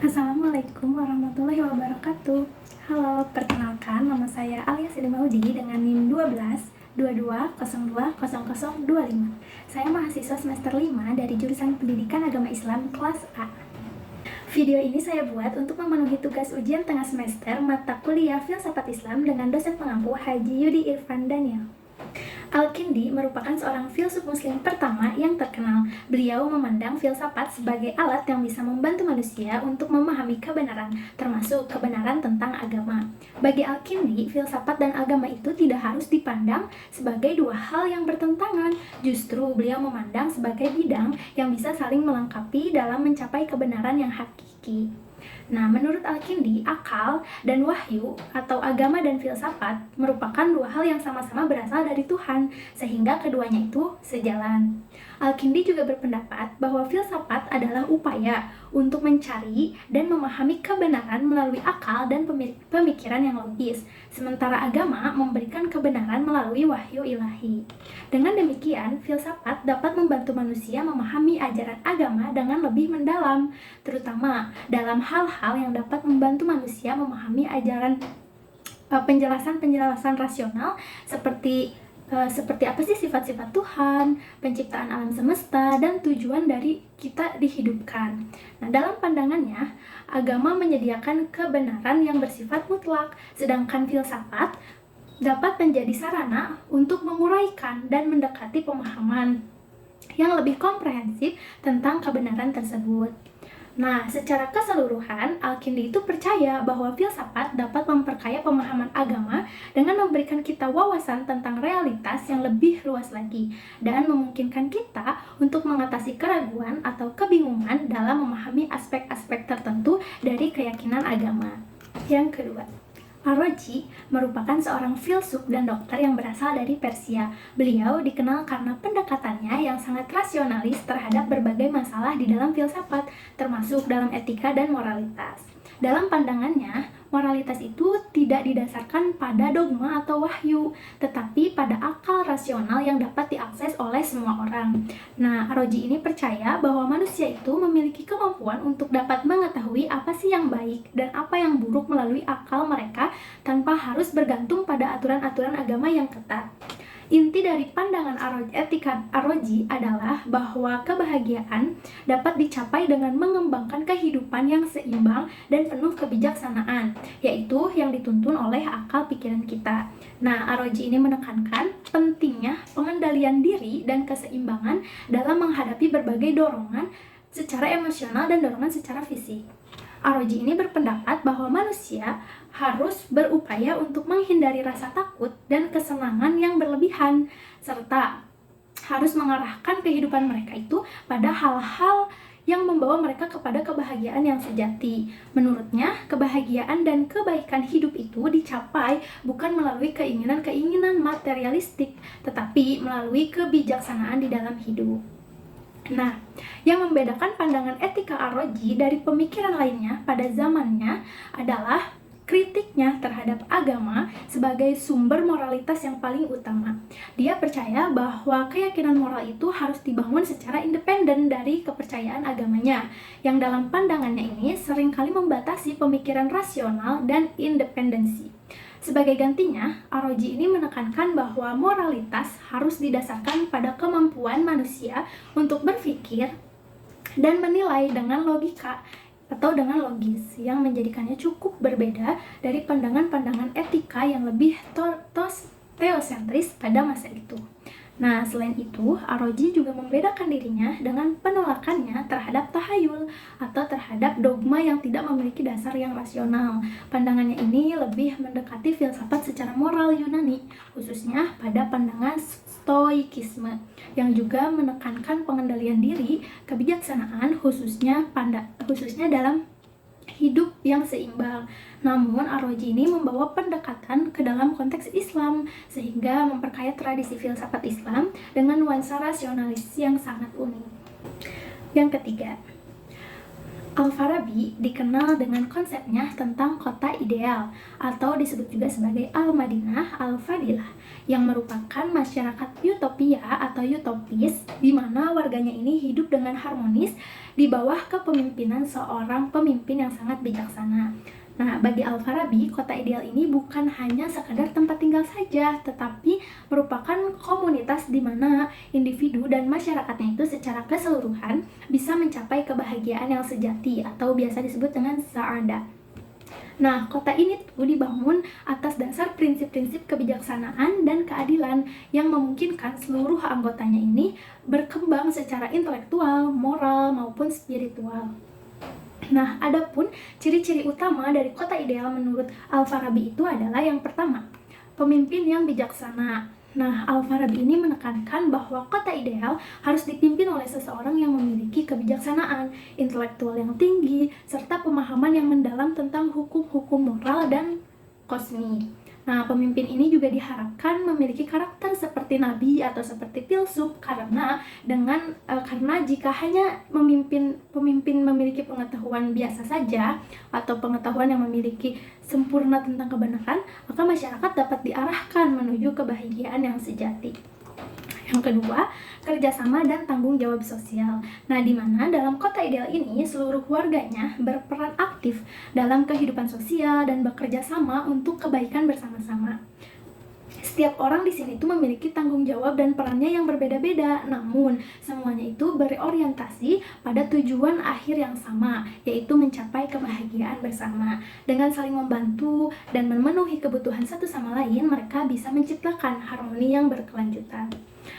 Assalamualaikum warahmatullahi wabarakatuh. Halo, perkenalkan nama saya Alia Siti Maudi dengan NIM 1222020025. Saya mahasiswa semester 5 dari jurusan Pendidikan Agama Islam kelas A. Video ini saya buat untuk memenuhi tugas ujian tengah semester mata kuliah Filsafat Islam dengan dosen pengampu Haji Yudi Irfan Daniel. Al-Kindi merupakan seorang filsuf muslim pertama yang terkenal. Beliau memandang filsafat sebagai alat yang bisa membantu manusia untuk memahami kebenaran, termasuk kebenaran tentang agama. Bagi Al-Kindi, filsafat dan agama itu tidak harus dipandang sebagai dua hal yang bertentangan. Justru beliau memandang sebagai bidang yang bisa saling melengkapi dalam mencapai kebenaran yang hakiki. Nah, menurut Al-Kindi, akal dan wahyu atau agama dan filsafat merupakan dua hal yang sama-sama berasal dari Tuhan, sehingga keduanya itu sejalan. Al-Kindi juga berpendapat bahwa filsafat adalah upaya untuk mencari dan memahami kebenaran melalui akal dan pemikiran yang logis, sementara agama memberikan kebenaran melalui wahyu ilahi. Dengan demikian, filsafat dapat membantu manusia memahami ajaran agama dengan lebih mendalam, terutama dalam hal-hal yang dapat membantu manusia memahami ajaran penjelasan rasional seperti apa sih sifat-sifat Tuhan, penciptaan alam semesta, dan tujuan dari kita dihidupkan. Nah, dalam pandangannya, agama menyediakan kebenaran yang bersifat mutlak, sedangkan filsafat dapat menjadi sarana untuk menguraikan dan mendekati pemahaman yang lebih komprehensif tentang kebenaran tersebut. Nah, secara keseluruhan, Al-Kindi itu percaya bahwa filsafat dapat memperkaya pemahaman agama dengan memberikan kita wawasan tentang realitas yang lebih luas lagi dan memungkinkan kita untuk mengatasi keraguan atau kebingungan dalam memahami aspek-aspek tertentu dari keyakinan agama. Yang kedua, Ar-Razi merupakan seorang filsuf dan dokter yang berasal dari Persia. Beliau dikenal karena pendekatannya yang sangat rasionalis terhadap berbagai masalah di dalam filsafat, termasuk dalam etika dan moralitas. Dalam pandangannya, moralitas itu tidak didasarkan pada dogma atau wahyu, tetapi pada akal rasional yang dapat diakses oleh semua orang. Nah, Ar-Razi ini percaya bahwa manusia itu memiliki kemampuan untuk dapat mengetahui apa sih yang baik dan apa yang buruk melalui akal mereka tanpa harus bergantung pada aturan-aturan agama yang ketat. Inti dari pandangan etika Ar-Razi adalah bahwa kebahagiaan dapat dicapai dengan mengembangkan kehidupan yang seimbang dan penuh kebijaksanaan, yaitu yang dituntun oleh akal pikiran kita. Nah, Ar-Razi ini menekankan pentingnya pengendalian diri dan keseimbangan dalam menghadapi berbagai dorongan secara emosional dan dorongan secara fisik. Ar-Razi ini berpendapat bahwa manusia harus berupaya untuk menghindari rasa takut dan kesenangan yang berlebihan, serta harus mengarahkan kehidupan mereka itu pada hal-hal yang membawa mereka kepada kebahagiaan yang sejati. Menurutnya, kebahagiaan dan kebaikan hidup itu dicapai bukan melalui keinginan-keinginan materialistik, tetapi melalui kebijaksanaan di dalam hidup. Nah, yang membedakan pandangan etika Ar-Razi dari pemikiran lainnya pada zamannya adalah kritiknya terhadap agama sebagai sumber moralitas yang paling utama. Dia percaya bahwa keyakinan moral itu harus dibangun secara independen dari kepercayaan agamanya, yang dalam pandangannya ini seringkali membatasi pemikiran rasional dan independensi. Sebagai gantinya, Ar-Razi ini menekankan bahwa moralitas harus didasarkan pada kemampuan manusia untuk berpikir dan menilai dengan logika atau dengan logis, yang menjadikannya cukup berbeda dari pandangan-pandangan etika yang lebih teosentris pada masa itu. Nah, selain itu, Ar-Razi juga membedakan dirinya dengan penolakannya terhadap tahayul atau terhadap dogma yang tidak memiliki dasar yang rasional. Pandangannya ini lebih mendekati filsafat secara moral Yunani, khususnya pada pandangan Stoikisme, yang juga menekankan pengendalian diri, kebijaksanaan, khususnya dalam hidup yang seimbang. Namun, Ar-Razi ini membawa pendekatan ke dalam konteks Islam, sehingga memperkaya tradisi filsafat Islam dengan nuansa rasionalis yang sangat unik. Yang ketiga, Al-Farabi dikenal dengan konsepnya tentang kota ideal atau disebut juga sebagai Al-Madinah Al-Fadilah yang merupakan masyarakat utopia atau utopis di mana warganya ini hidup dengan harmonis di bawah kepemimpinan seorang pemimpin yang sangat bijaksana. Nah, bagi Al-Farabi, kota ideal ini bukan hanya sekadar tempat tinggal saja, tetapi merupakan komunitas di mana individu dan masyarakatnya itu secara keseluruhan bisa mencapai kebahagiaan yang sejati atau biasa disebut dengan sa'adah. Nah, kota ini tuh dibangun atas dasar prinsip-prinsip kebijaksanaan dan keadilan yang memungkinkan seluruh anggotanya ini berkembang secara intelektual, moral, maupun spiritual. Nah, adapun ciri-ciri utama dari kota ideal menurut Al-Farabi itu adalah yang pertama, pemimpin yang bijaksana. Nah, Al-Farabi ini menekankan bahwa kota ideal harus dipimpin oleh seseorang yang memiliki kebijaksanaan, intelektual yang tinggi, serta pemahaman yang mendalam tentang hukum-hukum moral dan kosmik. Nah, pemimpin ini juga diharapkan memiliki karakter seperti nabi atau seperti filsuf karena jika hanya pemimpin memiliki pengetahuan biasa saja atau pengetahuan yang memiliki sempurna tentang kebenaran, maka masyarakat dapat diarahkan menuju kebahagiaan yang sejati. Yang kedua, kerjasama dan tanggung jawab sosial. Nah, di mana dalam kota ideal ini seluruh warganya berperan aktif dalam kehidupan sosial dan bekerja sama untuk kebaikan bersama-sama. Setiap orang di sini itu memiliki tanggung jawab dan perannya yang berbeda-beda, namun semuanya itu berorientasi pada tujuan akhir yang sama, yaitu mencapai kebahagiaan bersama. Dengan saling membantu dan memenuhi kebutuhan satu sama lain, mereka bisa menciptakan harmoni yang berkelanjutan.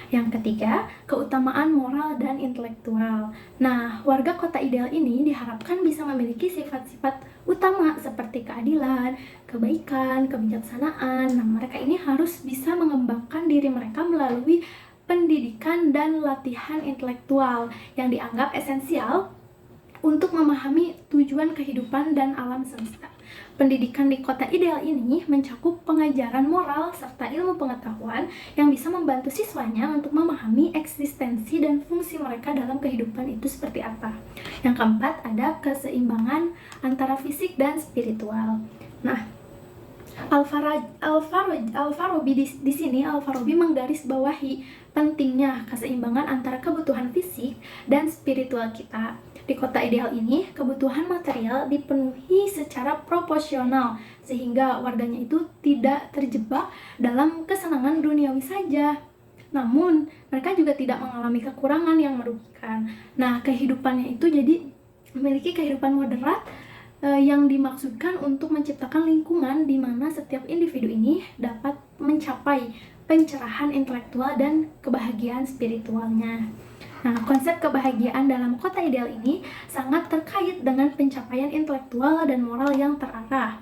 Yang ketiga, keutamaan moral dan intelektual. Nah, warga kota ideal ini diharapkan bisa memiliki sifat-sifat utama seperti keadilan, kebaikan, kebijaksanaan. Nah, mereka ini harus bisa mengembangkan diri mereka melalui pendidikan dan latihan intelektual yang dianggap esensial untuk memahami tujuan kehidupan dan alam semesta. Pendidikan di kota ideal ini mencakup pengajaran moral serta ilmu pengetahuan yang bisa membantu siswanya untuk memahami eksistensi dan fungsi mereka dalam kehidupan itu seperti apa. Yang keempat, ada keseimbangan antara fisik dan spiritual. Nah, Al-Farabi di sini Al-Farabi menggarisbawahi pentingnya keseimbangan antara kebutuhan fisik dan spiritual kita. Di kota ideal ini, kebutuhan material dipenuhi secara proporsional sehingga warganya itu tidak terjebak dalam kesenangan duniawi saja. Namun, mereka juga tidak mengalami kekurangan yang merugikan. Nah, kehidupannya itu jadi memiliki kehidupan moderat yang dimaksudkan untuk menciptakan lingkungan di mana setiap individu ini dapat mencapai pencerahan intelektual dan kebahagiaan spiritualnya. Nah, konsep kebahagiaan dalam kota ideal ini sangat terkait dengan pencapaian intelektual dan moral yang terarah.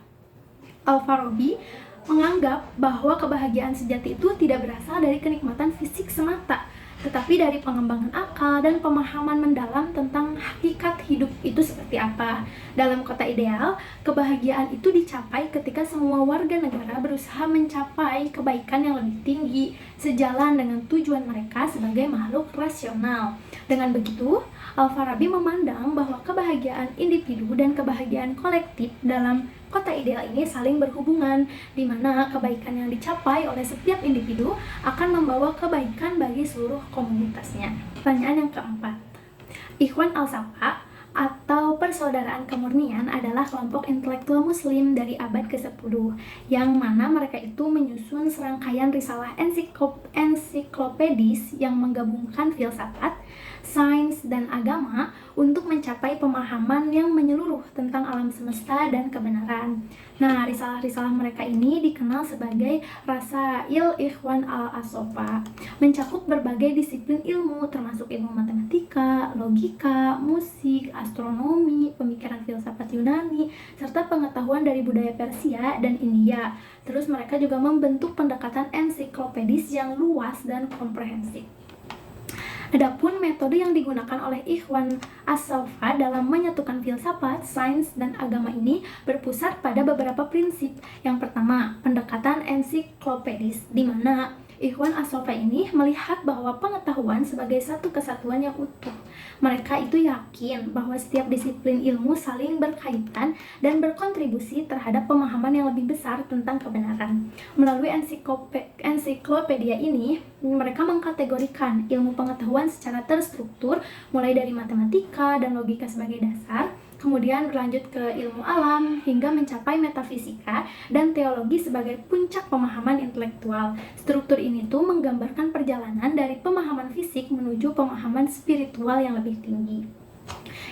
Al-Farabi menganggap bahwa kebahagiaan sejati itu tidak berasal dari kenikmatan fisik semata, tetapi dari pengembangan akal dan pemahaman mendalam tentang hakikat hidup itu seperti apa. Dalam kota ideal, kebahagiaan itu dicapai ketika semua warga negara berusaha mencapai kebaikan yang lebih tinggi, sejalan dengan tujuan mereka sebagai makhluk rasional. Dengan begitu, Al-Farabi memandang bahwa kebahagiaan individu dan kebahagiaan kolektif dalam kota ideal ini saling berhubungan, di mana kebaikan yang dicapai oleh setiap individu akan membawa kebaikan bagi seluruh komunitasnya. Pertanyaan yang keempat, Ikhwan Al-Safa atau Persaudaraan Kemurnian adalah kelompok intelektual muslim dari abad ke-10 yang mana mereka itu menyusun serangkaian risalah ensiklopedis yang menggabungkan filsafat, sains, dan agama untuk mencapai pemahaman yang menyeluruh tentang alam semesta dan kebenaran. Nah, risalah-risalah mereka ini dikenal sebagai Rasail Ikhwan Al-Safa, mencakup berbagai disiplin ilmu termasuk ilmu matematika, logika, musik, astronomi, pemikiran filsafat Yunani, serta pengetahuan dari budaya Persia dan India. Terus mereka juga membentuk pendekatan ensiklopedis yang luas dan komprehensif. Adapun metode yang digunakan oleh Ikhwan As-Safa dalam menyatukan filsafat, sains, dan agama ini berpusat pada beberapa prinsip. Yang pertama, pendekatan ensiklopedis, di mana Ikhwan As-Sofa ini melihat bahwa pengetahuan sebagai satu kesatuan yang utuh. Mereka itu yakin bahwa setiap disiplin ilmu saling berkaitan dan berkontribusi terhadap pemahaman yang lebih besar tentang kebenaran. Melalui ensiklopedia ini, mereka mengkategorikan ilmu pengetahuan secara terstruktur, mulai dari matematika dan logika sebagai dasar, kemudian berlanjut ke ilmu alam, hingga mencapai metafisika dan teologi sebagai puncak pemahaman intelektual. Struktur ini tuh menggambarkan perjalanan dari pemahaman fisik menuju pemahaman spiritual yang lebih tinggi.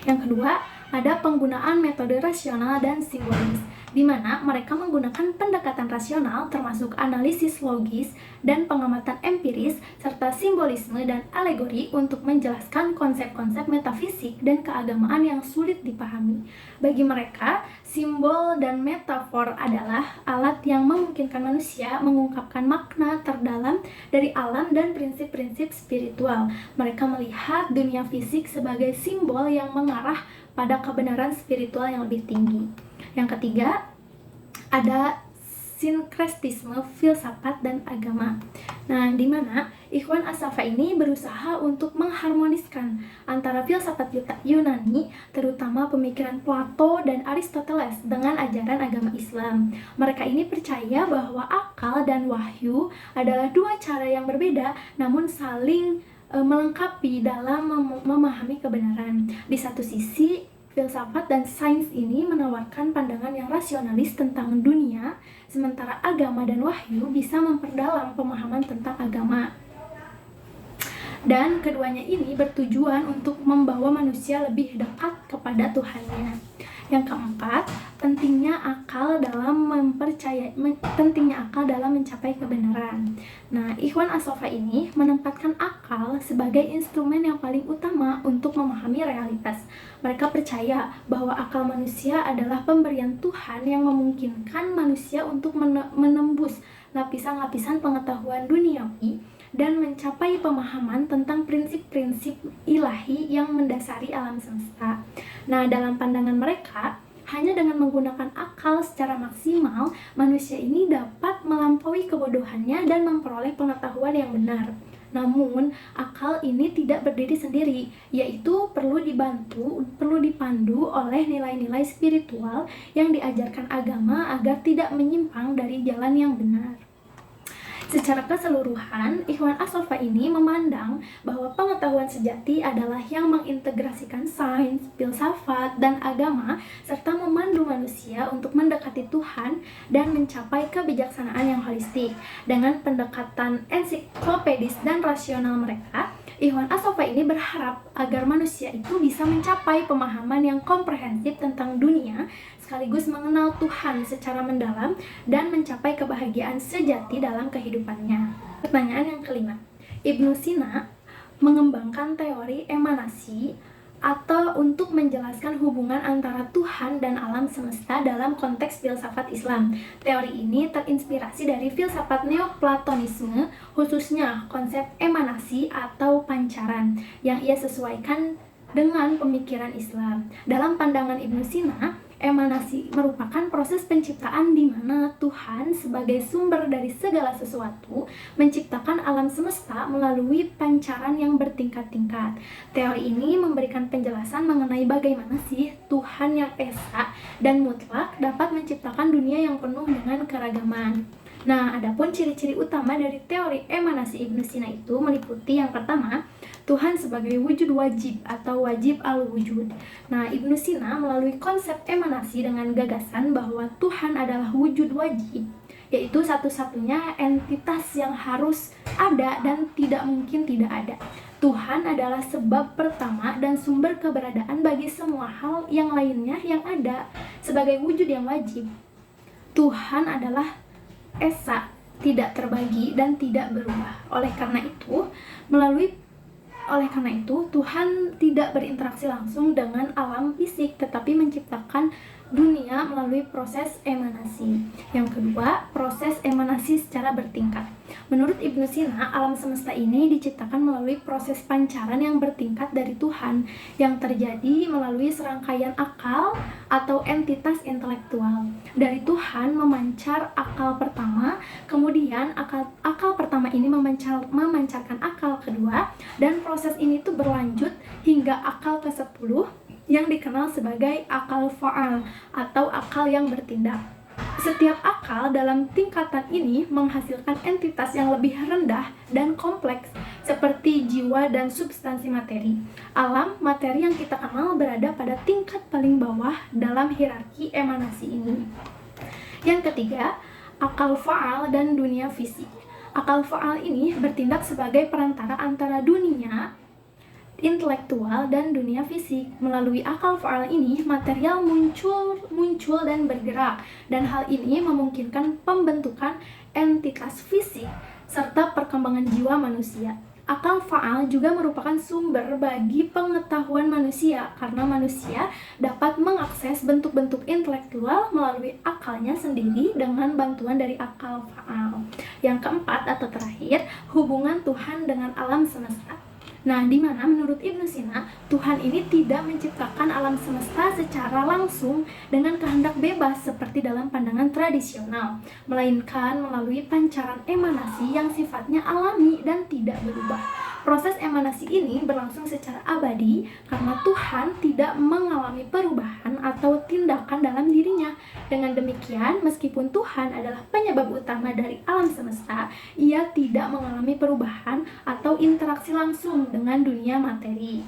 Yang kedua, ada penggunaan metode rasional dan simbolis, di mana mereka menggunakan pendekatan rasional termasuk analisis logis dan pengamatan empiris serta simbolisme dan alegori untuk menjelaskan konsep-konsep metafisik dan keagamaan yang sulit dipahami. Bagi mereka, simbol dan metafor adalah alat yang memungkinkan manusia mengungkapkan makna terdalam dari alam dan prinsip-prinsip spiritual. Mereka melihat dunia fisik sebagai simbol yang mengarah pada kebenaran spiritual yang lebih tinggi. Yang ketiga, ada sinkretisme filsafat dan agama. Nah, di mana Ikhwan As-Sofa ini berusaha untuk mengharmoniskan antara filsafat Yunani, terutama pemikiran Plato dan Aristoteles, dengan ajaran agama Islam. Mereka ini percaya bahwa akal dan wahyu adalah dua cara yang berbeda, namun saling melengkapi dalam memahami kebenaran. Di satu sisi, filsafat dan sains ini menawarkan pandangan yang rasionalis tentang dunia, sementara agama dan wahyu bisa memperdalam pemahaman tentang agama. Dan keduanya ini bertujuan untuk membawa manusia lebih dekat kepada Tuhannya. Yang keempat, pentingnya akal dalam mencapai kebenaran. Nah, Ikhwan As-Sofa ini menempatkan akal sebagai instrumen yang paling utama untuk memahami realitas. Mereka percaya bahwa akal manusia adalah pemberian Tuhan yang memungkinkan manusia untuk menembus lapisan-lapisan pengetahuan duniawi dan mencapai pemahaman tentang prinsip-prinsip ilahi yang mendasari alam semesta. Nah, dalam pandangan mereka, hanya dengan menggunakan akal secara maksimal, manusia ini dapat melampaui kebodohannya dan memperoleh pengetahuan yang benar. Namun, akal ini tidak berdiri sendiri, yaitu perlu dipandu oleh nilai-nilai spiritual yang diajarkan agama agar tidak menyimpang dari jalan yang benar. Secara keseluruhan, Ikhwan As-Sofa ini memandang bahwa pengetahuan sejati adalah yang mengintegrasikan sains, filsafat, dan agama, serta memandu manusia untuk mendekati Tuhan dan mencapai kebijaksanaan yang holistik. Dengan pendekatan ensiklopedis dan rasional mereka, Ikhwan As-Sofa ini berharap agar manusia itu bisa mencapai pemahaman yang komprehensif tentang dunia, sekaligus mengenal Tuhan secara mendalam dan mencapai kebahagiaan sejati dalam kehidupannya. Pertanyaan yang kelima, Ibnu Sina mengembangkan teori emanasi atau untuk menjelaskan hubungan antara Tuhan dan alam semesta dalam konteks filsafat Islam. Teori ini terinspirasi dari filsafat Neoplatonisme, khususnya konsep emanasi atau pancaran yang ia sesuaikan dengan pemikiran Islam. Dalam pandangan Ibnu Sina, emanasi merupakan proses penciptaan di mana Tuhan sebagai sumber dari segala sesuatu menciptakan alam semesta melalui pancaran yang bertingkat-tingkat. Teori ini memberikan penjelasan mengenai bagaimana sih Tuhan yang esa dan mutlak dapat menciptakan dunia yang penuh dengan keragaman. Nah, adapun ciri-ciri utama dari teori emanasi Ibnu Sina itu meliputi yang pertama, Tuhan sebagai wujud wajib atau wajib al-wujud. Nah, Ibnu Sina melalui konsep emanasi dengan gagasan bahwa Tuhan adalah wujud wajib, yaitu satu-satunya entitas yang harus ada dan tidak mungkin tidak ada. Tuhan adalah sebab pertama dan sumber keberadaan bagi semua hal yang lainnya yang ada. Sebagai wujud yang wajib, Tuhan adalah esa, tidak terbagi dan tidak berubah. Oleh karena itu, Tuhan tidak berinteraksi langsung dengan alam fisik, tetapi menciptakan dunia melalui proses emanasi. Yang kedua, proses emanasi secara bertingkat. Menurut Ibnu Sina, alam semesta ini diciptakan melalui proses pancaran yang bertingkat dari Tuhan yang terjadi melalui serangkaian akal atau entitas intelektual. Dari Tuhan memancar akal pertama, kemudian akal pertama ini memancarkan akal kedua, dan proses ini tuh berlanjut hingga akal ke-10 yang dikenal sebagai akal fa'al atau akal yang bertindak. Setiap akal dalam tingkatan ini menghasilkan entitas yang lebih rendah dan kompleks seperti jiwa dan substansi materi. Alam materi yang kita kenal berada pada tingkat paling bawah dalam hierarki emanasi ini. Yang ketiga, akal fa'al dan dunia fisik. Akal fa'al ini bertindak sebagai perantara antara dunia intelektual dan dunia fisik. Melalui akal fa'al ini, material muncul dan bergerak, dan hal ini memungkinkan pembentukan entitas fisik serta perkembangan jiwa manusia. Akal fa'al juga merupakan sumber bagi pengetahuan manusia karena manusia dapat mengakses bentuk-bentuk intelektual melalui akalnya sendiri dengan bantuan dari akal fa'al. Yang keempat atau terakhir, hubungan Tuhan dengan alam semesta. Nah, di mana menurut Ibnu Sina, Tuhan ini tidak menciptakan alam semesta secara langsung dengan kehendak bebas seperti dalam pandangan tradisional, melainkan melalui pancaran emanasi yang sifatnya alami dan tidak berubah. Proses emanasi ini berlangsung secara abadi karena Tuhan tidak mengalami perubahan atau tindakan dalam dirinya. Dengan demikian, meskipun Tuhan adalah penyebab utama dari alam semesta, ia tidak mengalami perubahan atau interaksi langsung dengan dunia materi.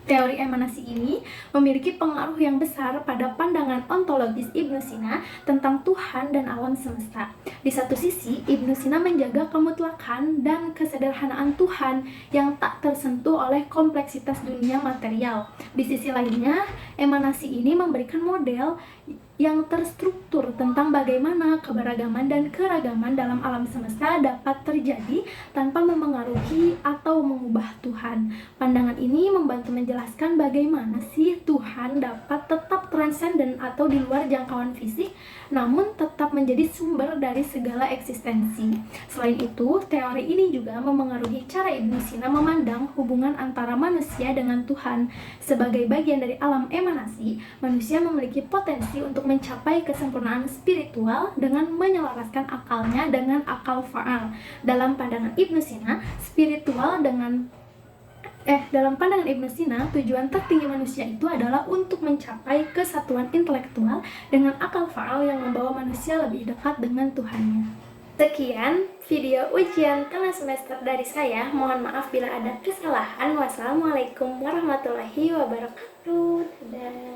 Teori emanasi ini memiliki pengaruh yang besar pada pandangan ontologis Ibnu Sina tentang Tuhan dan alam semesta. Di satu sisi, Ibnu Sina menjaga kemutlakan dan kesederhanaan Tuhan yang tak tersentuh oleh kompleksitas dunia material. Di sisi lainnya, emanasi ini memberikan model yang terstruktur tentang bagaimana keberagaman dan keragaman dalam alam semesta dapat terjadi tanpa memengaruhi atau mengubah Tuhan. Pandangan ini membantu menjelaskan bagaimana sih Tuhan dapat tetap transenden atau di luar jangkauan fisik, namun tetap menjadi sumber dari segala eksistensi. Selain itu, teori ini juga memengaruhi cara Ibnu Sina memandang hubungan antara manusia dengan Tuhan. Sebagai bagian dari alam emanasi, manusia memiliki potensi untuk mencapai kesempurnaan spiritual dengan menyelaraskan akalnya dengan akal fa'al. Dalam pandangan Ibnu Sina, dalam pandangan Ibnu Sina, tujuan tertinggi manusia itu adalah untuk mencapai kesatuan intelektual dengan akal fa'al yang membawa manusia lebih dekat dengan Tuhannya. Sekian video ujian tengah semester dari saya. Mohon maaf bila ada kesalahan. Wassalamualaikum warahmatullahi wabarakatuh. Dadah.